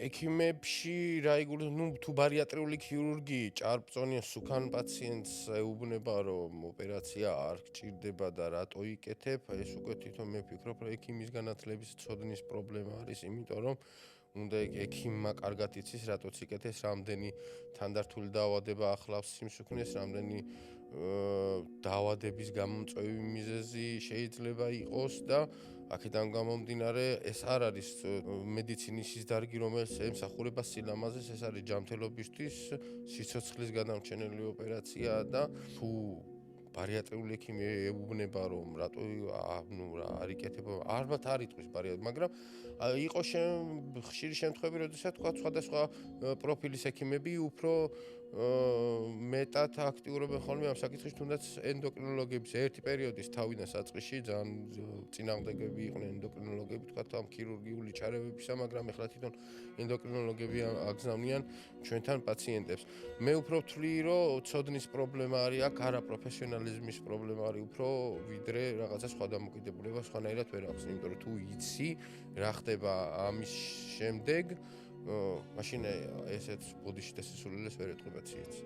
ექიმებში რა იგულოს, თუ ბარიატრიული ქირურგი ჭარბწონიან სუქან პაციენტს ეუბნება, რომ ოპერაცია არ გჭირდება და რატო იკეთებ, ეს უკვე თვითონ მე ვფიქრობ, რომ ექიმის განათლების ცოდნის პრობლემა არის, იმიტომ რომ უნდა ექიმმა კარგად იცის, რატოც იკეთეს, რამდენი თანდართული დაავადება ახლავს სიმსუქნეს, რამდენი დაავადების გამომწვევი მიზეზი შეიძლება იყოს და აქედან გამომდინარე, ეს არ არის მედიცინის ის დარგი, რომელიც ემსახურება სილამაზეს, ეს არის ჯანმრთელობისთვის სიცოცხლის გადამჩენელი ოპერაციაა და თუ ბარიატრიული ექიმი ეუბნება, რომ რატო არ იკეთება, ალბათ არ იტყვის ბარიატრ, მაგრამ იყო ხშირი შემთხვევები, როდესაც თქვა სხვადასხვა პროფილის ექიმები უფრო მეტად აქტიურობენ ხოლმე ამ საკითხში, თუნდაც ენდოკრინოლოგების ერთი პერიოდის თავიდან საწყისში ძალიან წინააღმდეგები იყვნენ ენდოკრინოლოგები, თქვა ამ ქირურგიული ჩარევებისა, მაგრამ ეხლა თვითონ ენდოკრინოლოგები აგზავნიან ჩვენთან პაციენტებს. მე უფრო ვთვლი, რომ ცოდნის პრობლემა არის აქ, არა პროფესიონალიზმის პრობლემა არის უფრო, ვიდრე რაღაცა სხვა დამოკიდებულება სხვანაირად ვერ აქვს, იმიტომ რომ თუ იცი რა ხდება ამის შემდეგ, მაშინ ესეც ბოდიში და სისულელეს ვერ ეტყობა ციეც.